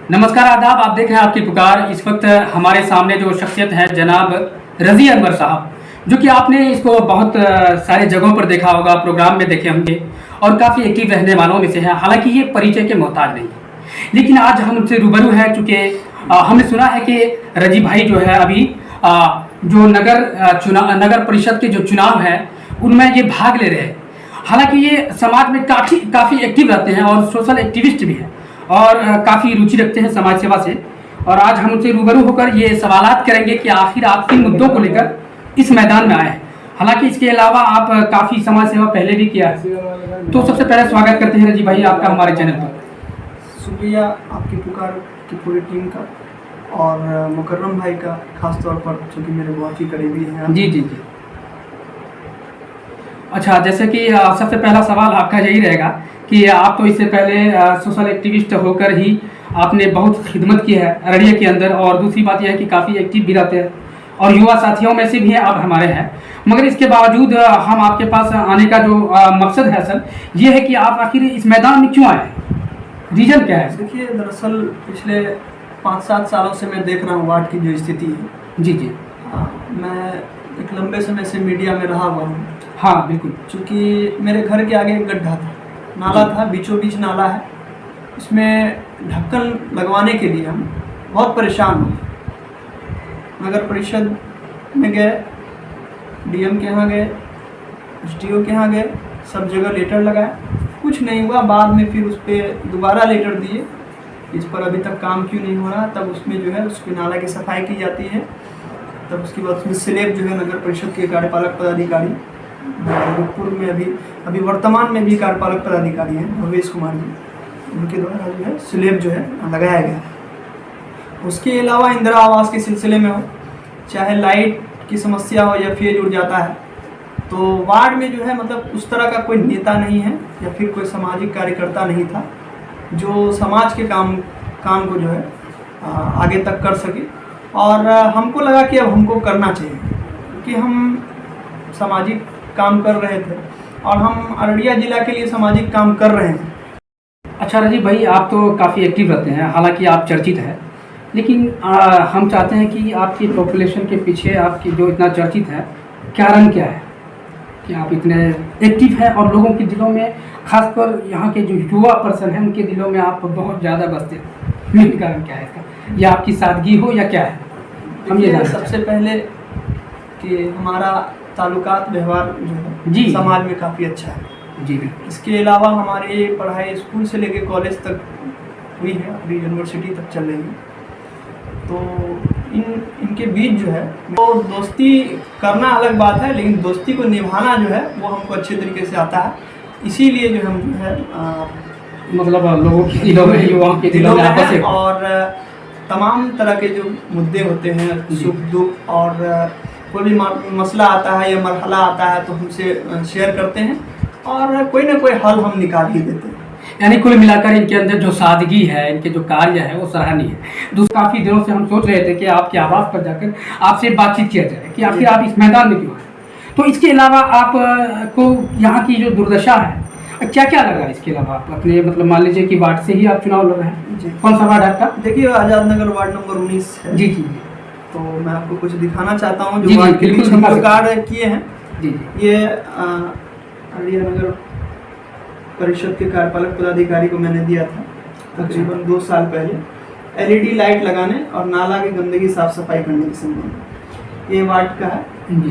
नमस्कार आदाब। आप देख रहे हैं आपकी पुकार। इस वक्त हमारे सामने जो शख्सियत है जनाब रजी अनवर साहब, जो कि आपने इसको बहुत सारे जगहों पर देखा होगा, प्रोग्राम में देखे होंगे और काफ़ी एक्टिव रहने वालों में से हैं। हालांकि ये परिचय के मोहताज नहीं है, लेकिन आज हम उनसे रूबरू हैं चूँकि हमने सुना है कि रजी भाई जो है अभी जो नगर परिषद के जो चुनाव है उनमें ये भाग ले रहे हैं। हालांकि ये समाज में काफ़ी एक्टिव रहते हैं और सोशल एक्टिविस्ट भी हैं और काफ़ी रुचि रखते हैं समाज सेवा से। और आज हम उनसे रूबरू होकर ये सवालात करेंगे कि आखिर आप किन मुद्दों को लेकर इस मैदान में आए हैं। हालांकि इसके अलावा आप काफ़ी समाज सेवा पहले भी किया है। तो सबसे पहले स्वागत करते हैं रजी भाई आपका हमारे चैनल पर। शुक्रिया आपकी पुकार की पूरी टीम का और मुकर्रम भाई का खास तौर पर, चूँकि मेरे बहुत ही करीबी हैं। जी जी जी। अच्छा, जैसे कि सबसे पहला सवाल आपका यही रहेगा कि आप तो इससे पहले सोशल एक्टिविस्ट होकर ही आपने बहुत खिदमत की है अररिया के अंदर, और दूसरी बात यह है कि काफ़ी एक्टिव भी रहते हैं और युवा साथियों में से भी हैं, आप हमारे हैं। मगर इसके बावजूद हम आपके पास आने का जो मकसद है सर, ये है कि आप आखिर इस मैदान में क्यों आए, रीजन क्या है? देखिए, दरअसल पिछले 5-7 सालों से मैं देख रहा हूँ वार्ड की जो स्थिति है। जी जी। मैं एक लंबे समय से मीडिया में रहा हुआ हूँ। हाँ बिल्कुल। चूँकि मेरे घर के आगे एक गड्ढा था, नाला था, बीचों बीच नाला है। इसमें ढक्कन लगवाने के लिए हम बहुत परेशान हुए। नगर परिषद में गए, डीएम के यहाँ गए, एसडीओ के यहाँ गए, सब जगह लेटर लगाए, कुछ नहीं हुआ। बाद में फिर उस पर दोबारा लेटर दिए, इस पर अभी तक काम क्यों नहीं हो रहा। तब उसमें जो है उसके नाला की सफाई की जाती है। तब उसके बाद उसमें स्लैब जो है नगर परिषद के कार्यपालक पदाधिकारी पूर्व में अभी वर्तमान में भी कार्यपालक पदाधिकारी हैं भवेश कुमार जी, उनके द्वारा जो है स्लैब जो है लगाया गया। उसके अलावा इंदिरा आवास के सिलसिले में हो, चाहे लाइट की समस्या हो या फेज उड़ जाता है, तो वार्ड में जो है मतलब उस तरह का कोई नेता नहीं है या फिर कोई सामाजिक कार्यकर्ता नहीं था जो समाज के काम को जो है आगे तक कर सके। और हमको लगा कि अब हमको करना चाहिए, क्योंकि हम सामाजिक काम कर रहे थे और हम अररिया जिला के लिए सामाजिक काम कर रहे हैं। अच्छा रजी भाई, आप तो काफ़ी एक्टिव रहते हैं, हालांकि आप चर्चित हैं, लेकिन हम चाहते हैं कि आपकी पॉपुलेशन के पीछे आपकी जो इतना चर्चित है, कारण क्या है कि आप इतने एक्टिव हैं और लोगों के दिलों में, खासकर यहाँ के जो युवा पर्सन हैं उनके दिलों में आप बहुत ज़्यादा बसते हैं। मेन कारण क्या है इसका? या आपकी सादगी हो या क्या है? हम ये सबसे पहले कि हमारा ताल्लुकात व्यवहार जो है जी समाज में काफ़ी अच्छा है। जी। इसके अलावा हमारी पढ़ाई स्कूल से लेकर कॉलेज तक हुई है, अभी यूनिवर्सिटी तक चल रही है। तो इनके बीच जो है वो दोस्ती करना अलग बात है, लेकिन दोस्ती को निभाना जो है वो हमको अच्छे तरीके से आता है। इसीलिए जो हम जो है मतलब लोगों के दिलों में, युवाओं के दिलों में आपस में और तमाम तरह के जो मुद्दे होते हैं, सुख दुख और कोई भी मसला आता है या मरहला आता है तो हमसे शेयर करते हैं और कोई ना कोई हल हम निकाल ही देते हैं। यानी कुल मिलाकर इनके अंदर जो सादगी है, इनके जो कार्य है वो सराहनीय है। दूसरा, काफ़ी दिनों से हम सोच रहे थे कि आपके आवास पर जाकर आपसे बातचीत किया जाए कि आखिर आप इस मैदान में क्यों आए। तो इसके अलावा आप को यहाँ की जो दुर्दशा है, क्या क्या लगा? इसके अलावा आप अपने मतलब मान लीजिए कि वार्ड से ही आप चुनाव लड़ रहे हैं जी। कौन सा वार्ड है आपका? देखिए, आज़ाद नगर वार्ड नंबर 19 है। जी जी। तो मैं आपको कुछ दिखाना चाहता हूँ जो वार्ड के बीच हम कार्य किए हैं। जी। ये अररिया नगर परिषद के कार्यपालक पदाधिकारी को मैंने दिया था तकरीबन 2 साल पहले, एलईडी लाइट लगाने और नाला की गंदगी साफ सफाई करने के संबंध। ये वार्ड का है,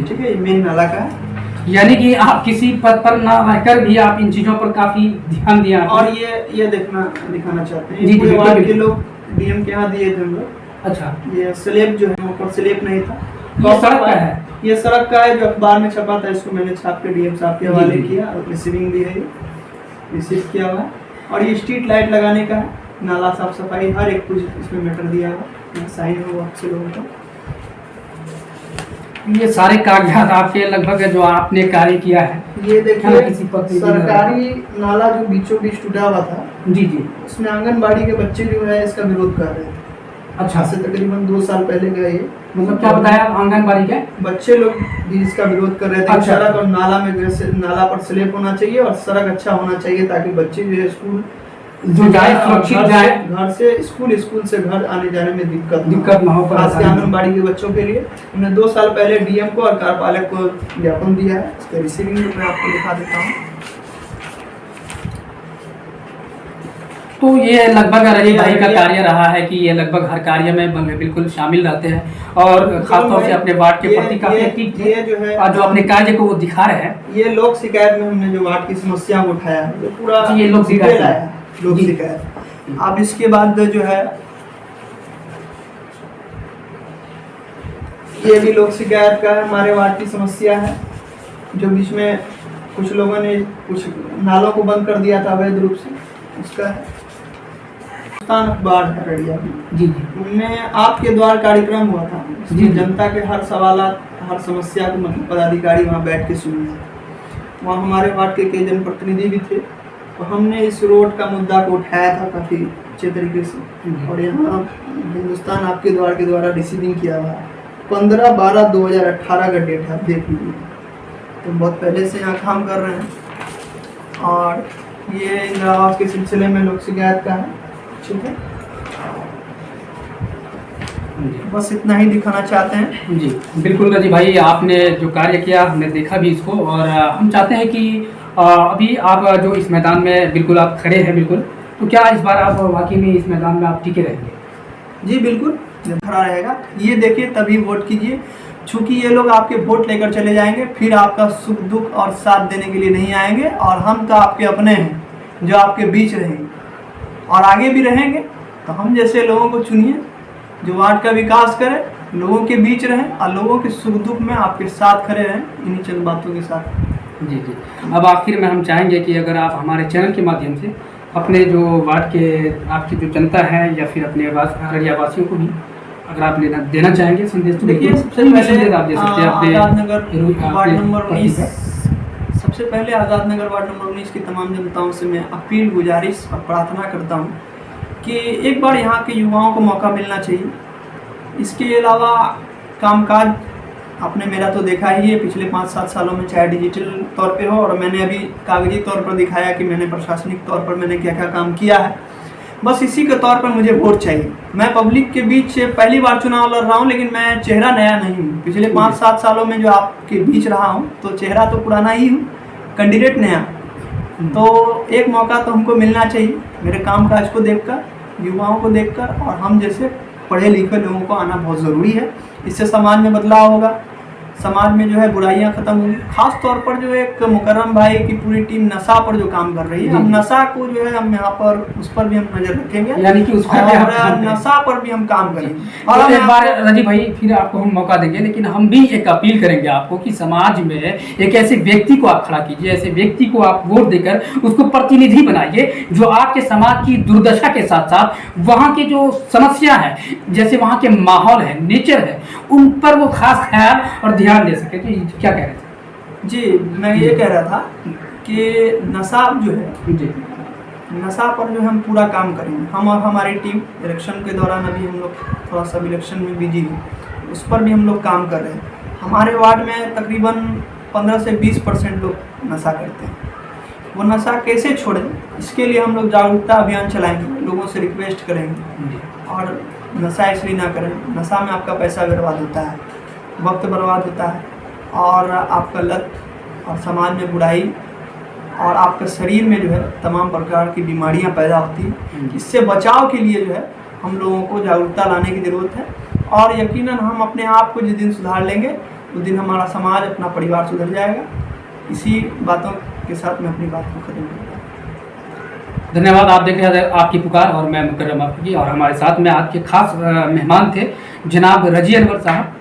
ठीक है, ये मेन नाला का है। यानी कि आप किसी पद पर ना रहकर भी आप इन चीज़ों पर काफ़ी ध्यान दिया। और ये दिखाना चाहते हैं पूरे वार्ड के लोग डीएम के यहाँ दिए थे हम लोग। अच्छा, ये स्लैब जो है ऊपर स्लैब नहीं था, ये सड़क का है। ये सड़क का है जो अखबार में छपा था, इसको मैंने छाप के डीएम साहब के हवाले किया और रिसीविंग भी है, रिसीव किया हुआ है। और ये स्ट्रीट लाइट लगाने का है, नाला साफ सफाई, हर एक कुछ इसमें मैटर दिया हुआ, साइन हो आपसे लोगों का। ये सारे कागजात आपके लगभग जो आपने कार्य किया है। ये देखिए, सरकारी नाला जो बीचों बीच टूटा हुआ था, जी जी, उसमें आंगनबाड़ी के बच्चे जो है इसका विरोध कर रहे थे। अच्छा, से तकरीबन 2 साल पहले गए ये, मतलब क्या बताया? आंगनबाड़ी के बच्चे लोग भी इसका विरोध कर रहे थे। अच्छा, सड़क और नाला में नाला पर स्लैब होना चाहिए और सड़क अच्छा होना चाहिए ताकि बच्चे जो है स्कूल जो जाए सुरक्षित जाए, घर से स्कूल, स्कूल से घर आने जाने में दिक्कत ना हो, खास के आंगनबाड़ी के बच्चों के लिए हमने 2 साल पहले डीएम को और कार्यपालक को ज्ञापन दिया है। इसका रिसीविंग मैं आपको दिखा देता हूँ। तो ये लगभग रजी भाई का कार्य रहा है कि ये लगभग हर कार्य में बिल्कुल शामिल रहते हैं और खासतौर से अपने वार्ड के प्रति काफी एक्टिव थे जो है और जो अपने कार्य को वो दिखा रहे हैं। ये लोक शिकायत में हमने जो वार्ड की समस्या को उठाया है, ये पूरा ये लोक शिकायत आया है, लोक शिकायत। अब इसके बाद जो है ये भी लोक शिकायत का है, हमारे वार्ड की समस्या है जो बीच में कुछ लोगों ने कुछ नालों को बंद कर दिया था अवैध रूप से, उसका है। अखबार है अररिया जी जी, उनमें आपके द्वार कार्यक्रम हुआ था, जी। जनता के हर सवाल हर समस्या को मतलब पदाधिकारी वहाँ बैठ के सुने। वहाँ हमारे वार्ड के कई जनप्रतिनिधि भी थे, तो हमने इस रोड का मुद्दा को उठाया था काफ़ी अच्छे तरीके से। और यहाँ हिंदुस्तान आपके द्वार के द्वारा रिसीविंग किया हुआ 15/12/2018 का डेट है, आप देख लीजिए। तो बहुत पहले से यहाँ काम कर रहे हैं और ये इंदिरा आवास के सिलसिले में लोक शिकायत का है। ठीक है, बस इतना ही दिखाना चाहते हैं। जी बिल्कुल रजी भाई, आपने जो कार्य किया हमने देखा भी इसको और हम चाहते हैं कि अभी आप जो इस मैदान में बिल्कुल आप खड़े हैं बिल्कुल, तो क्या इस बार आप वाकई में इस मैदान में आप टिके रहेंगे? जी बिल्कुल खड़ा रहेगा। ये देखिए तभी वोट कीजिए, चूँकि ये लोग आपके वोट लेकर चले जाएंगे, फिर आपका सुख दुख और साथ देने के लिए नहीं आएंगे। और हम तो आपके अपने हैं जो आपके बीच रहेंगे और आगे भी रहेंगे। तो हम जैसे लोगों को चुनिए जो वार्ड का विकास करें, लोगों के बीच रहें और लोगों के सुख दुख में आपके साथ खड़े रहें, इन्हीं चंद बातों के साथ। जी जी, अब आखिर में हम चाहेंगे कि अगर आप हमारे चैनल के माध्यम से अपने जो वार्ड के आपकी जो जनता है या फिर अपने अररिया वासियों को भी अगर आप देना चाहेंगे संदेश, तो देखिए सबसे पहले आप दे सकते हैं आज़ाद नगर वार्ड नंबर 19, सबसे पहले आज़ाद नगर वार्ड नंबर 19 की तमाम जनताओं से मैं अपील, गुजारिश और प्रार्थना करता हूँ कि एक बार यहाँ के युवाओं को मौका मिलना चाहिए। इसके अलावा कामकाज आपने मेरा तो देखा ही है पिछले 5-7 सालों में, चाहे डिजिटल तौर पे हो और मैंने अभी कागजी तौर पर दिखाया कि मैंने प्रशासनिक तौर पर मैंने क्या क्या काम किया है। बस इसी के तौर पर मुझे वोट चाहिए। मैं पब्लिक के बीच पहली बार चुनाव लड़ रहा हूँ, लेकिन मैं चेहरा नया नहीं हूँ। पिछले 5-7 सालों में जो आपके बीच रहा हूँ तो चेहरा तो पुराना ही हूँ, कैंडिडेट नया। तो एक मौका तो हमको मिलना चाहिए मेरे काम काज को देखकर, युवाओं को देखकर, और हम जैसे पढ़े लिखे लोगों को आना बहुत ज़रूरी है। इससे समाज में बदलाव होगा, समाज में जो है बुराइयां खत्म होंगी। खास तौर पर जो एक मुकर्रम भाई की पूरी टीम नशा पर जो काम कर रही है, हम नशा को जो है हम यहाँ पर उस पर भी हम नजर रखेंगे, यानी कि उस और नशा पर भी हम काम करेंगे। और एक बार रजी भाई फिर आपको हम मौका देंगे, लेकिन हम भी एक अपील करेंगे आपको कि समाज में एक ऐसे व्यक्ति को आप खड़ा कीजिए, ऐसे व्यक्ति को आप वोट देकर उसको प्रतिनिधि बनाइए जो आपके समाज की दुर्दशा के साथ साथ वहाँ की जो समस्या है, जैसे वहाँ के माहौल है, नेचर है, उन पर वो खास ख्याल और ध्यान दे सके। तो क्या कह रहे थे? जी मैं ये कह रहा था कि नशा जो है, जी नशा पर जो हम पूरा काम करेंगे। हम और हमारी टीम इलेक्शन के दौरान अभी हम लोग थोड़ा सा इलेक्शन में बिजी है, उस पर भी हम लोग काम कर रहे हैं। हमारे वार्ड में तकरीबन 15 से 20% लोग नशा करते हैं। वो नशा कैसे छोड़ें, इसके लिए हम लोग जागरूकता अभियान चलाएंगे, लोगों से रिक्वेस्ट करेंगे। और नशा इसलिए ना करें, नशा में आपका पैसा बर्बाद होता है, वक्त बर्बाद होता है, और आपका लत और समाज में बुराई और आपके शरीर में जो है तमाम प्रकार की बीमारियां पैदा होती हैं। इससे बचाव के लिए जो है हम लोगों को जागरूकता लाने की ज़रूरत है। और यकीनन हम अपने आप को जिस दिन सुधार लेंगे उस दिन हमारा समाज, अपना परिवार सुधर जाएगा। इसी बातों के साथ मैं अपनी बात को खत्म करूँगा। धन्यवाद। आप देख रहे थे आपकी पुकार और मैं मुकर्रम आपकी, और हमारे साथ में आज के खास मेहमान थे जनाब रजी अनवर साहब।